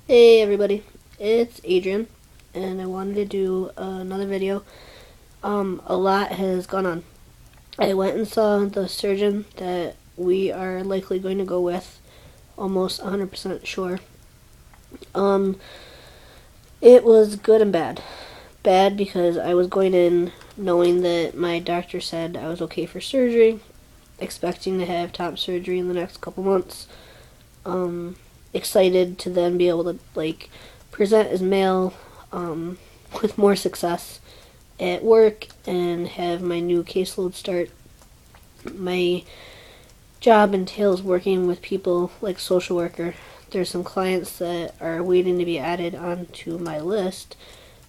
Hey everybody, it's Adrian, and I wanted to do another video. A lot has gone on. I went and saw the surgeon that we are likely going to go with, almost 100% sure. Um, it was good and bad. Bad because I was going in knowing that my doctor said I was okay for surgery, expecting to have top surgery in the next couple months. Um, Excited to then be able to present as male with more success at work and have my new caseload start. My job entails working with people like social worker. There's some clients that are waiting to be added onto my list,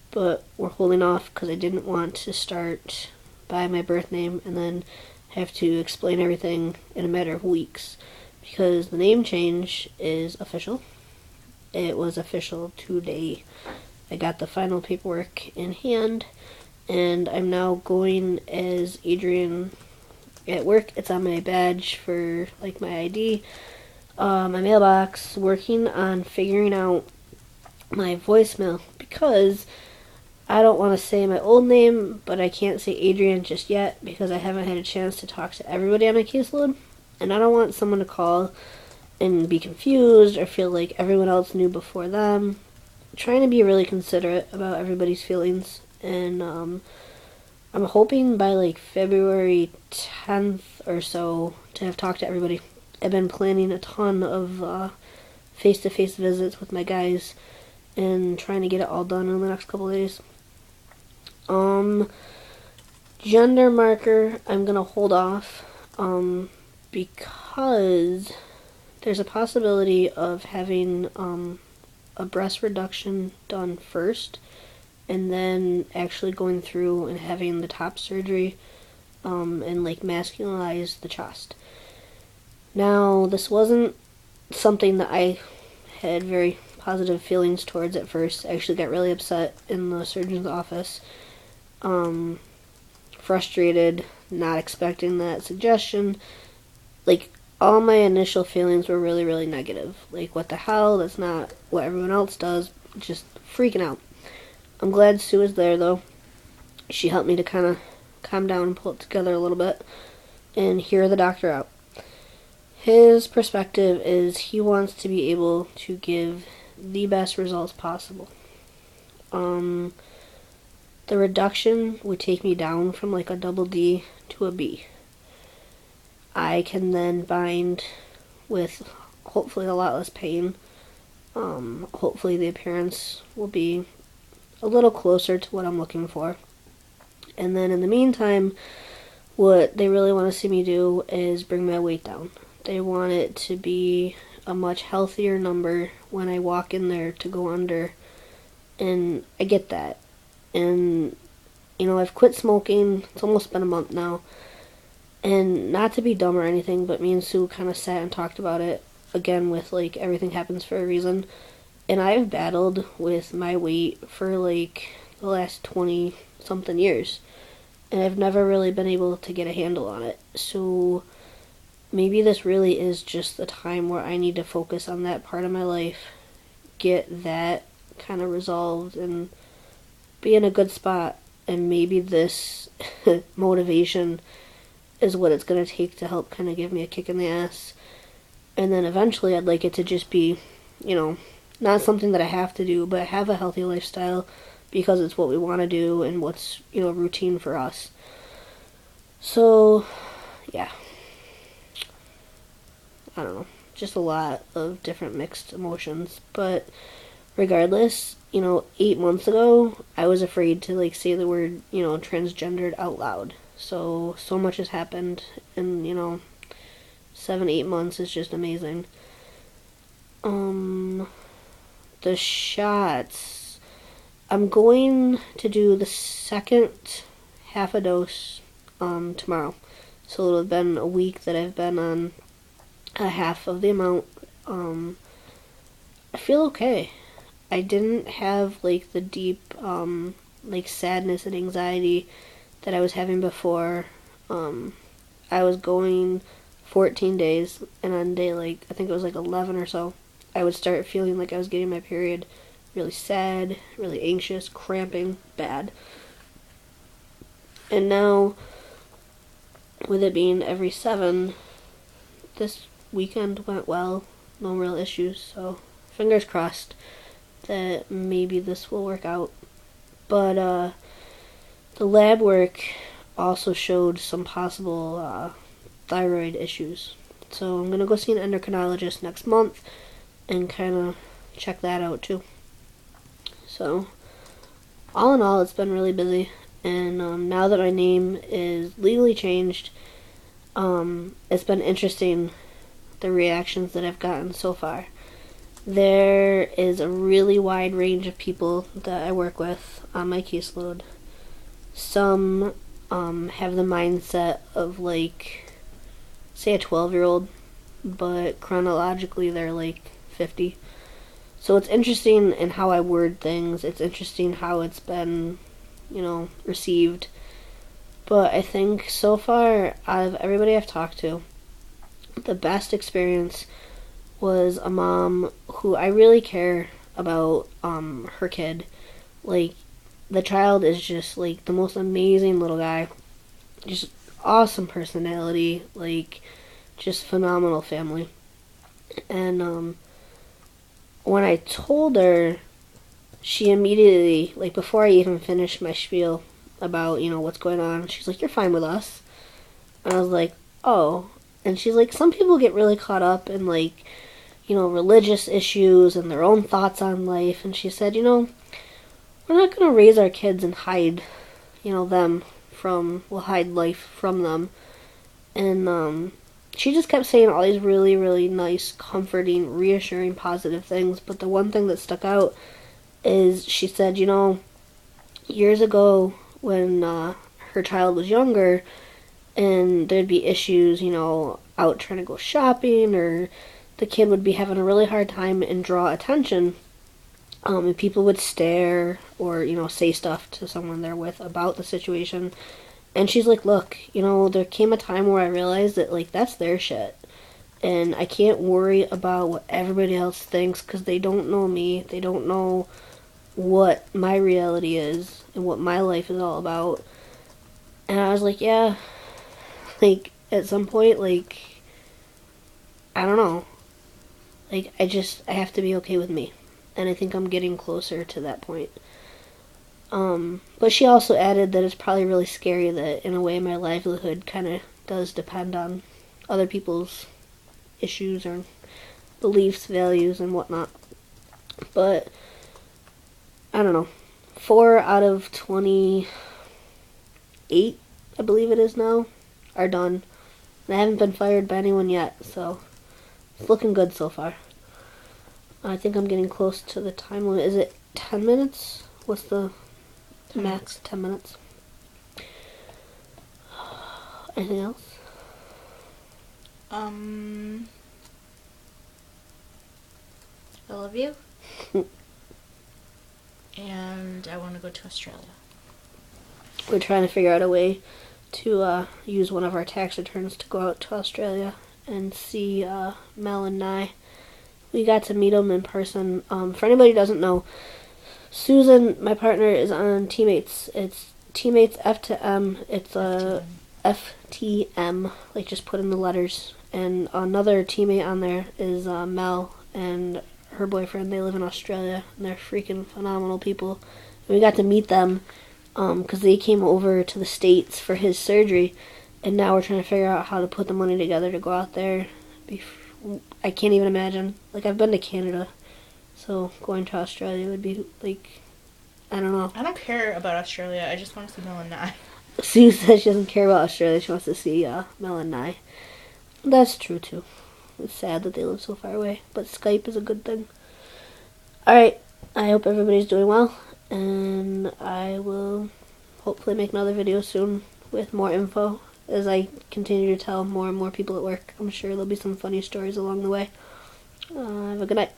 but we're holding off because I didn't want to start by my birth name and then have to explain everything in a matter of weeks because the name change is official. It was official today. I got the final paperwork in hand, and I'm now going as Adrian at work. It's on my badge for my ID, my mailbox. Working on figuring out my voicemail because I don't want to say my old name, but I can't say Adrian just yet because I haven't had a chance to talk to everybody on my caseload, and I don't want someone to call and be confused or feel like everyone else knew before them. Trying to be really considerate about everybody's feelings, and I'm hoping by February 10th or so to have talked to everybody. I've been planning a ton of face-to-face visits with my guys and trying to get it all done in the next couple of days. Um, Gender marker, I'm gonna hold off because there's a possibility of having a breast reduction done first and then actually going through and having the top surgery and masculinize the chest. Now, this wasn't something that I had very positive feelings towards at first. I actually got really upset in the surgeon's office, frustrated, not expecting that suggestion. All my initial feelings were really, really negative. What the hell? That's not what everyone else does. Just freaking out. I'm glad Sue is there, though. She helped me to kind of calm down and pull it together a little bit and hear the doctor out. His perspective is he wants to be able to give the best results possible. The reduction would take me down from a double D to a B. I can then bind with hopefully a lot less pain. Hopefully the appearance will be a little closer to what I'm looking for. And then in the meantime, what they really want to see me do is bring my weight down. They want it to be a much healthier number when I walk in there to go under. And I get that. And, I've quit smoking. It's almost been a month now. And not to be dumb or anything, but me and Sue kind of sat and talked about it again with everything happens for a reason. And I've battled with my weight for the last 20 something years. And I've never really been able to get a handle on it. So maybe this really is just the time where I need to focus on that part of my life, get that kind of resolved, and be in a good spot. And maybe this motivation is what it's going to take to help kind of give me a kick in the ass. And then eventually I'd like it to just be, not something that I have to do, but have a healthy lifestyle because it's what we want to do and what's, routine for us. So, yeah. I don't know. Just a lot of different mixed emotions. But regardless, 8 months ago, I was afraid to say the word, transgendered out loud. So much has happened in, 7-8 months is just amazing. The shots. I'm going to do the second half a dose tomorrow. So it'll have been a week that I've been on a half of the amount. I feel okay. I didn't have the deep sadness and anxiety that I was having before. I was going 14 days, and on day I think it was 11 or so, I would start feeling like I was getting my period, really sad, really anxious, cramping, bad. And now, with it being every 7, this weekend went well, no real issues, so fingers crossed that maybe this will work out. But the lab work also showed some possible thyroid issues. So I'm going to go see an endocrinologist next month and kind of check that out too. So all in all, it's been really busy. And now that my name is legally changed, it's been interesting, the reactions that I've gotten so far. There is a really wide range of people that I work with on my caseload. Some have the mindset of, like, say a 12-year-old, but chronologically they're like 50. So it's interesting in how I word things. It's interesting how it's been, received. But I think so far, out of everybody I've talked to, the best experience was a mom who I really care about her kid. Like, the child is just, like, the most amazing little guy. Just awesome personality. Like, just phenomenal family. And when I told her, she immediately, like, before I even finished my spiel about, what's going on, she's like, "You're fine with us." And I was like, "Oh." And she's like, "Some people get really caught up in, like, religious issues and their own thoughts on life." And she said, we're not going to raise our kids and hide, we'll hide life from them. And she just kept saying all these really, really nice, comforting, reassuring, positive things. But the one thing that stuck out is she said, years ago when her child was younger and there'd be issues, out trying to go shopping, or the kid would be having a really hard time and draw attention, and people would stare or, say stuff to someone they're with about the situation. And she's like, "Look, there came a time where I realized that, like, that's their shit. And I can't worry about what everybody else thinks because they don't know me. They don't know what my reality is and what my life is all about." And I was like, yeah, like, at some point, like, I don't know. Like, I have to be okay with me. And I think I'm getting closer to that point. But she also added that it's probably really scary that, in a way, my livelihood kind of does depend on other people's issues or beliefs, values, and whatnot. But I don't know. 4 out of 28, I believe it is now, are done. And I haven't been fired by anyone yet, so it's looking good so far. I think I'm getting close to the time limit. Is it 10 minutes? What's the max? 10 minutes. Anything else? I love you. And I want to go to Australia. We're trying to figure out a way to use one of our tax returns to go out to Australia and see Mel and Nye. We got to meet them in person. For anybody who doesn't know, Susan, my partner, is on Teammates. It's Teammates F to M. It's FTM, like, just put in the letters. And another teammate on there is Mel and her boyfriend. They live in Australia, and they're freaking phenomenal people. And we got to meet them because they came over to the States for his surgery, and now we're trying to figure out how to put the money together to go out there. I can't even imagine. Like, I've been to Canada, so going to Australia would be, like, I don't know. I don't care about Australia. I just want to see Mel and Nye. Sue says she doesn't care about Australia. She wants to see Mel and Nye. That's true, too. It's sad that they live so far away, but Skype is a good thing. Alright, I hope everybody's doing well, and I will hopefully make another video soon with more info as I continue to tell more and more people at work. I'm sure there'll be some funny stories along the way. Have a good night.